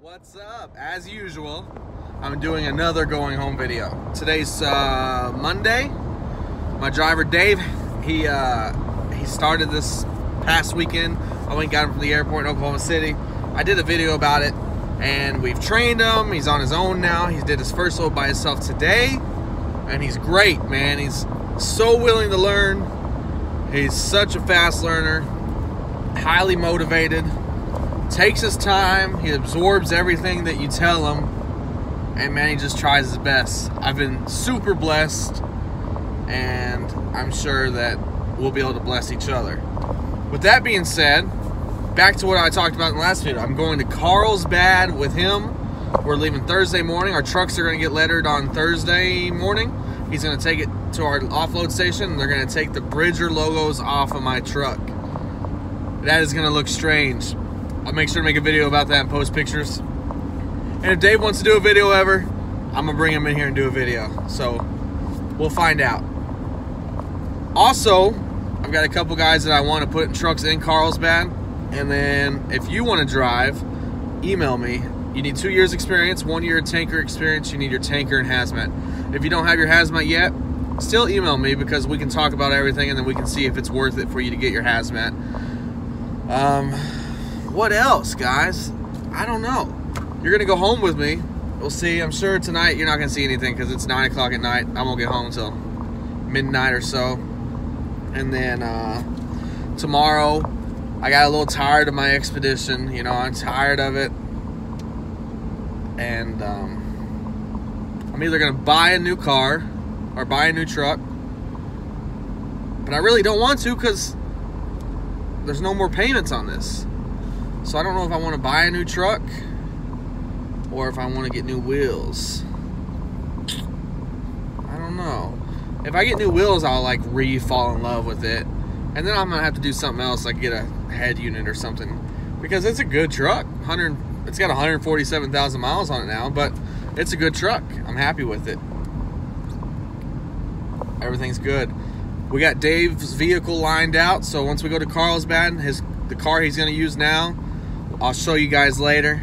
What's up? As usual, I'm doing another going home video. Today's Monday. My driver Dave, he started this past weekend. I went and got him from the airport in Oklahoma City. I did a video about it, and we've trained him. He's on his own now. He did his first load by himself today, and he's great, man. He's so willing to learn. He's such a fast learner, highly motivated. Takes his time, he absorbs everything that you tell him, and man, he just tries his best. I've been super blessed, and I'm sure that we'll be able to bless each other. With that being said, back to what I talked about in the last video. I'm going to Carlsbad with him. We're leaving Thursday morning. Our trucks are going to get lettered on Thursday morning. He's going to take it to our offload station, and they're going to take the Bridger logos off of my truck. That is going to look strange. I'll make sure to make a video about that and post pictures. And if Dave wants to do a video ever, I'm going to bring him in here and do a video. So, we'll find out. Also, I've got a couple guys that I want to put in trucks in Carlsbad. And then, if you want to drive, email me. You need 2 years experience, 1 year tanker experience. You need your tanker and hazmat. If you don't have your hazmat yet, still email me because we can talk about everything and then we can see if it's worth it for you to get your hazmat. What else, guys? I don't know. You're gonna go home with me. We'll see. I'm sure tonight you're not gonna see anything because it's 9 o'clock at night. I won't get home until midnight or so. And then tomorrow, I got a little tired of my expedition. You know, I'm tired of it. And I'm either gonna buy a new car or buy a new truck. But I really don't want to because there's no more payments on this. So I don't know if I want to buy a new truck or if I want to get new wheels. I don't know. If I get new wheels, I'll like fall in love with it. And then I'm going to have to do something else, like get a head unit or something. Because it's a good truck. It's got 147,000 miles on it now, but it's a good truck. I'm happy with it. Everything's good. We got Dave's vehicle lined out, so once we go to Carlsbad, the car he's going to use now, I'll show you guys later.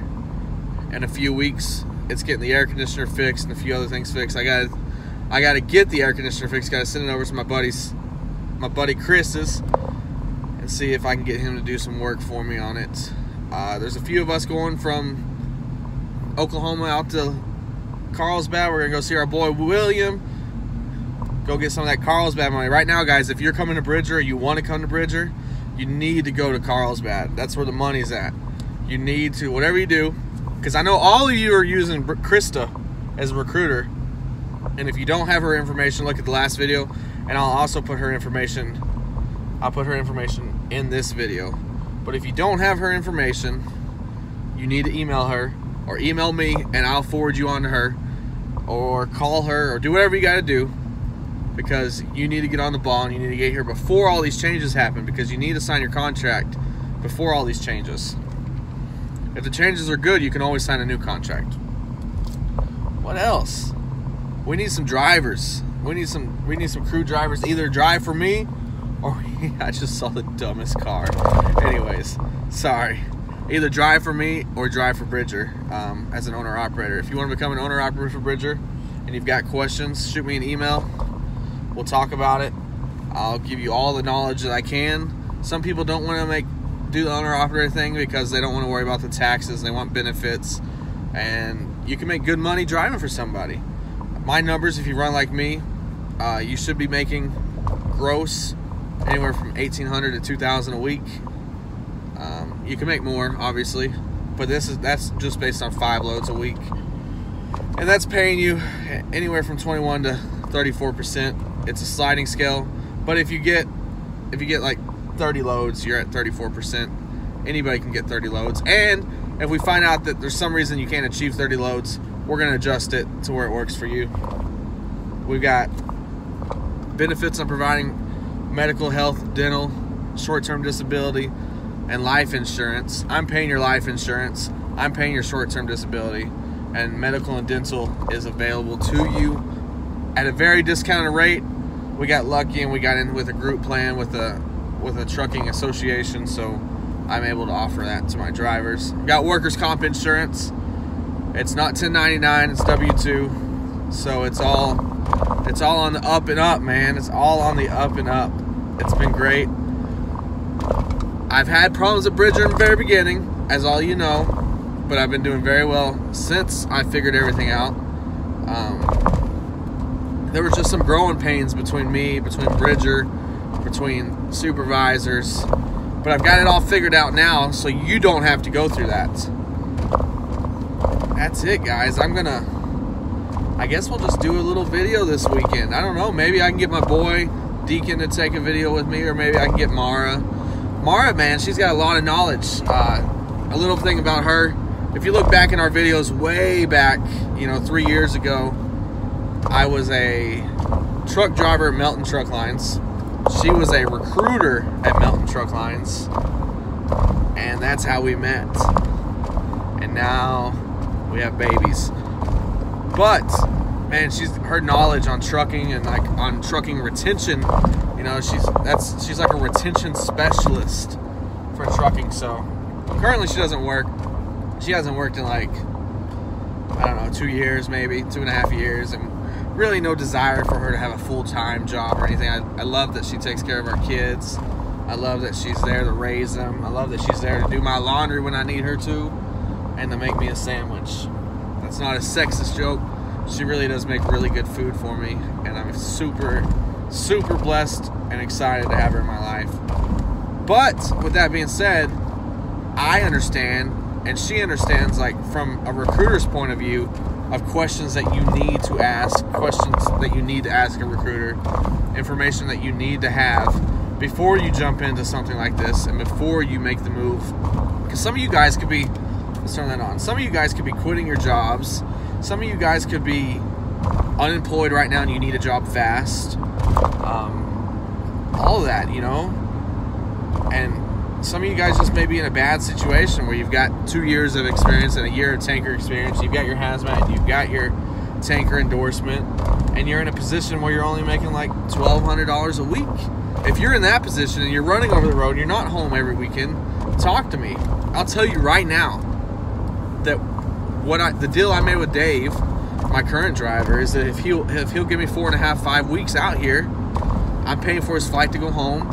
In a few weeks, it's getting the air conditioner fixed and a few other things fixed. I gotta get the air conditioner fixed. Gotta send it over to my buddy Chris's, and see if I can get him to do some work for me on it. There's a few of us going from Oklahoma out to Carlsbad. We're gonna go see our boy William. Go get some of that Carlsbad money. Right now, guys, if you're coming to Bridger or you want to come to Bridger, you need to go to Carlsbad. That's where the money's at. You need to, whatever you do, because I know all of you are using Krista as a recruiter, and if you don't have her information, look at the last video, and I'll also put her information, in this video. But if you don't have her information, you need to email her, or email me, and I'll forward you on to her, or call her, or do whatever you got to do, because you need to get on the ball, and you need to get here before all these changes happen, because you need to sign your contract before all these changes. If the changes are good, you can always sign a new contract. What else? We need some drivers. We need some crew drivers. Either drive for me, or I just saw the dumbest car. Anyways, sorry. Either drive for me or drive for Bridger as an owner-operator. If you want to become an owner-operator for Bridger and you've got questions, shoot me an email. We'll talk about it. I'll give you all the knowledge that I can. Some people don't want to do the owner-operator thing because they don't want to worry about the taxes. They want benefits. And you can make good money driving for somebody. My numbers, if you run like me, you should be making gross anywhere from $1,800 to $2,000 a week. You can make more, obviously, but that's just based on 5 loads a week. And that's paying you anywhere from 21 to 34%. It's a sliding scale, but if you get like 30 loads, you're at 34%. Anybody can get 30 loads. And if we find out that there's some reason you can't achieve 30 loads, we're going to adjust it to where it works for you. We've got benefits on providing medical, health, dental, short-term disability, and life insurance. I'm paying your life insurance. I'm paying your short-term disability. And medical and dental is available to you at a very discounted rate. We got lucky and we got in with a group plan with a trucking association, so I'm able to offer that to my drivers. Got workers' comp insurance. It's not 1099, it's W-2. So it's all on the up and up, man. It's all on the up and up. It's been great. I've had problems at Bridger in the very beginning, as all you know, but I've been doing very well since I figured everything out. There was just some growing pains between me, between Bridger, between supervisors, but I've got it all figured out now, so you don't have to go through that. That's it, guys. I guess we'll just do a little video this weekend. I don't know, maybe I can get my boy Deacon to take a video with me, or maybe I can get Mara. Mara, man, she's got a lot of knowledge. A little thing about her, if you look back in our videos way back, 3 years ago, I was a truck driver at Melton Truck Lines. She was a recruiter at Melton Truck Lines, and that's how we met. And now we have babies. But man, her knowledge on trucking and like on trucking retention, she's like a retention specialist for trucking. So currently she doesn't work. She hasn't worked in like, I don't know, 2 years, maybe 2.5 years, and really no desire for her to have a full-time job or anything. I love that she takes care of our kids. I love that she's there to raise them. I love that she's there to do my laundry when I need her to, and to make me a sandwich. That's not a sexist joke. She really does make really good food for me, and I'm super, super blessed and excited to have her in my life. But with that being said, I understand, and she understands, like from a recruiter's point of view, of questions that you need to ask, questions that you need to ask a recruiter, information that you need to have before you jump into something like this and before you make the move. Because some of you guys could be, let's turn that on, some of you guys could be quitting your jobs. Some of you guys could be unemployed right now and you need a job fast. All of that, and some of you guys just may be in a bad situation where you've got 2 years of experience and a year of tanker experience. You've got your hazmat, you've got your tanker endorsement, and you're in a position where you're only making like $1,200 a week. If you're in that position and you're running over the road and you're not home every weekend, talk to me. I'll tell you right now that the deal I made with Dave, my current driver, is that if he'll give me 4.5, 5 weeks out here, I'm paying for his flight to go home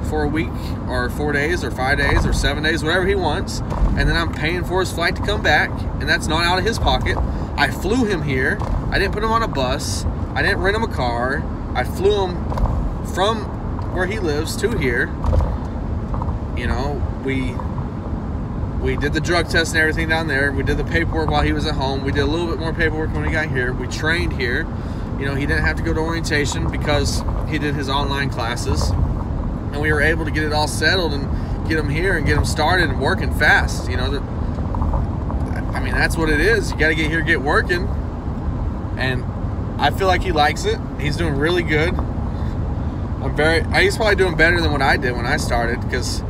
for a week or 4 days or 5 days or 7 days, whatever he wants, and then I'm paying for his flight to come back, and that's not out of his pocket. I flew him here. I didn't put him on a bus. I didn't rent him a car. I flew him from where he lives to here. We did the drug test and everything down there. We did the paperwork while he was at home. We did a little bit more paperwork when he got here. We trained here. He didn't have to go to orientation because he did his online classes. And we were able to get it all settled and get him here and get him started and working fast. That's what it is. You got to get here, get working. And I feel like he likes it. He's doing really good. He's probably doing better than what I did when I started, because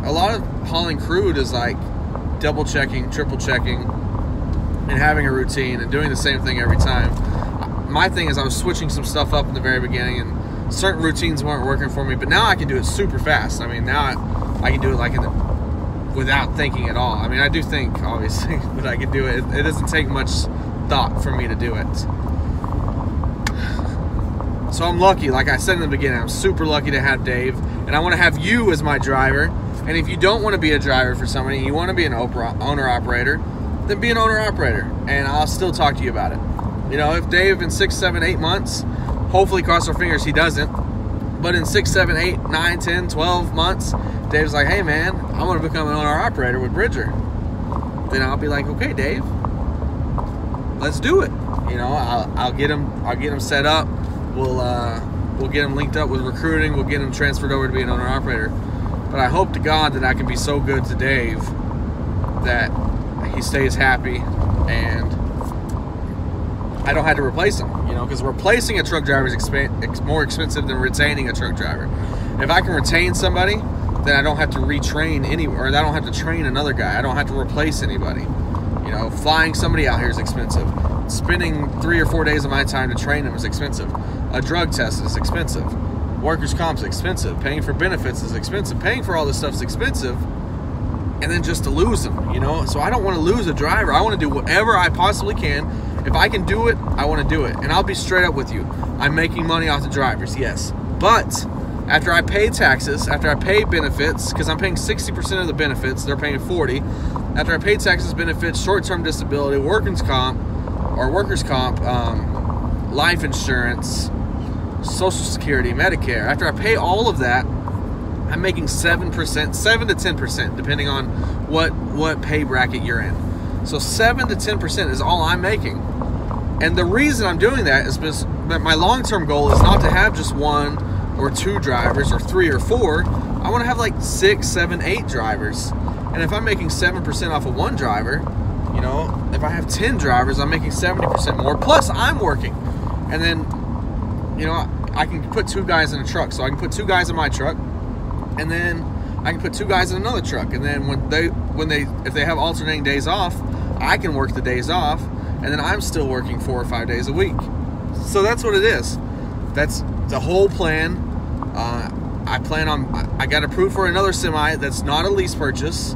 a lot of hauling crude is like double checking, triple checking, and having a routine and doing the same thing every time. My thing is I was switching some stuff up in the very beginning, and certain routines weren't working for me, but now I can do it super fast. Now I can do it like without thinking at all. I do think, obviously, but I can do it. It doesn't take much thought for me to do it. So I'm lucky. Like I said in the beginning, I'm super lucky to have Dave, and I want to have you as my driver. And if you don't want to be a driver for somebody, you want to be an owner-operator, then be an owner-operator, and I'll still talk to you about it. If Dave in 6, 7, 8 months, hopefully cross our fingers he doesn't, but in 6, 7, 8, 9, 10, 12 months, Dave's like, hey man, I want to become an owner-operator with Bridger. Then I'll be like, okay, Dave, let's do it. I'll get him set up. We'll get him linked up with recruiting. We'll get him transferred over to be an owner-operator. But I hope to God that I can be so good to Dave that he stays happy and I don't have to replace him, because replacing a truck driver is more expensive than retaining a truck driver. If I can retain somebody, then I don't have to retrain or I don't have to train another guy. I don't have to replace anybody. Flying somebody out here is expensive. Spending 3 or 4 days of my time to train them is expensive. A drug test is expensive. Workers' comp is expensive. Paying for benefits is expensive. Paying for all this stuff is expensive. and then just to lose them, you know? So I don't want to lose a driver. I want to do whatever I possibly can. If I can do it, I want to do it. And I'll be straight up with you. I'm making money off the drivers, yes. But after I pay taxes, after I pay benefits, because I'm paying 60% of the benefits, they're paying 40. After I pay taxes, benefits, short-term disability, workers' comp, life insurance, Social Security, Medicare. After I pay all of that, I'm making 7%, 7 to 10%, depending on what pay bracket you're in. So 7 to 10% is all I'm making. And the reason I'm doing that is because my long-term goal is not to have just 1 or 2 drivers or 3 or 4. I want to have like 6, 7, 8 drivers. And if I'm making 7% off of 1 driver, you know, if I have 10 drivers, I'm making 70% more. Plus, I'm working. And then, you know, I can put 2 guys in a truck. So I can put 2 guys in my truck, and then I can put 2 guys in another truck. And then if they have alternating days off, I can work the days off, and then I'm still working 4 or 5 days a week. So that's what it is. That's the whole plan. I got approved for another semi that's not a lease purchase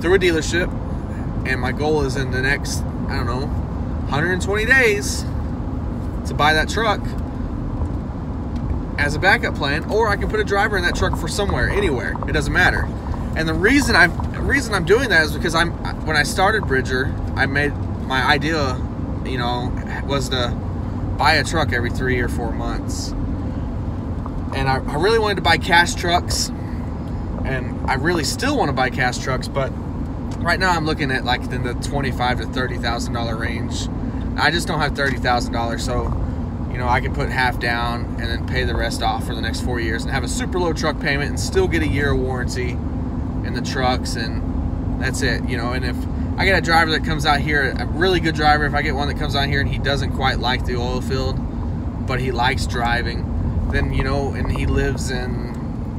through a dealership, and my goal is in the next, I don't know, 120 days to buy that truck as a backup plan, or I can put a driver in that truck for somewhere, anywhere. It doesn't matter. And the reason I'm doing that is because when I started Bridger, I made my idea, you know, was to buy a truck every 3 or 4 months. And I really wanted to buy cash trucks, and I really still want to buy cash trucks, but right now I'm looking at like in the $25,000 to $30,000 range. I just don't have $30,000, so you know, I can put half down and then pay the rest off for the next 4 years and have a super low truck payment and still get a year of warranty in the trucks, and that's it, you know. And if I get a driver that comes out here, a really good driver, if I get one that comes out here and he doesn't quite like the oil field, but he likes driving, then, you know, and he lives in,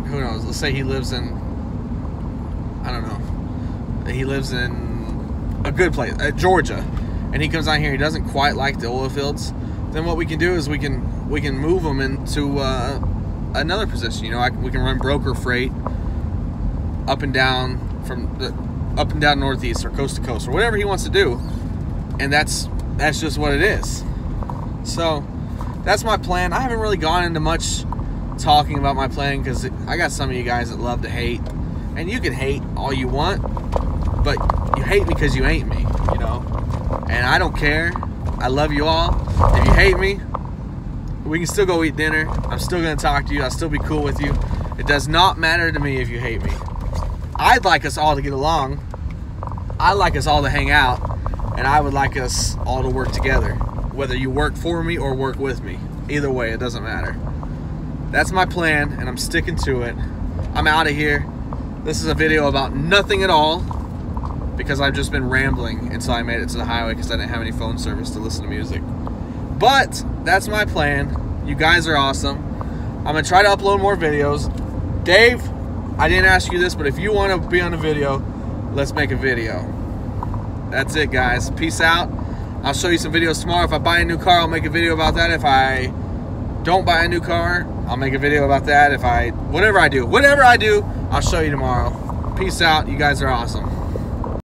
who knows, let's say he lives in, I don't know, he lives in a good place, Georgia, and he comes out here, he doesn't quite like the oil fields, then what we can do is we can move him into another position. You know, we can run broker freight up and down Northeast or coast to coast or whatever he wants to do, and that's just what it is. So that's my plan. I haven't really gone into much talking about my plan because I got some of you guys that love to hate, and you can hate all you want, but you hate me because you ain't me, you know. And I don't care. I love you all. If you hate me, we can still go eat dinner. I'm still going to talk to you. I'll still be cool with you. It does not matter to me if you hate me. I'd like us all to get along. I'd like us all to hang out. And I would like us all to work together. Whether you work for me or work with me. Either way, it doesn't matter. That's my plan, and I'm sticking to it. I'm out of here. This is a video about nothing at all, because I've just been rambling until I made it to the highway because I didn't have any phone service to listen to music. But that's my plan. You guys are awesome. I'm going to try to upload more videos. Dave, I didn't ask you this, but if you want to be on a video, let's make a video. That's it, guys. Peace out. I'll show you some videos tomorrow. If I buy a new car, I'll make a video about that. If I don't buy a new car, I'll make a video about that. Whatever I do, I'll show you tomorrow. Peace out. You guys are awesome.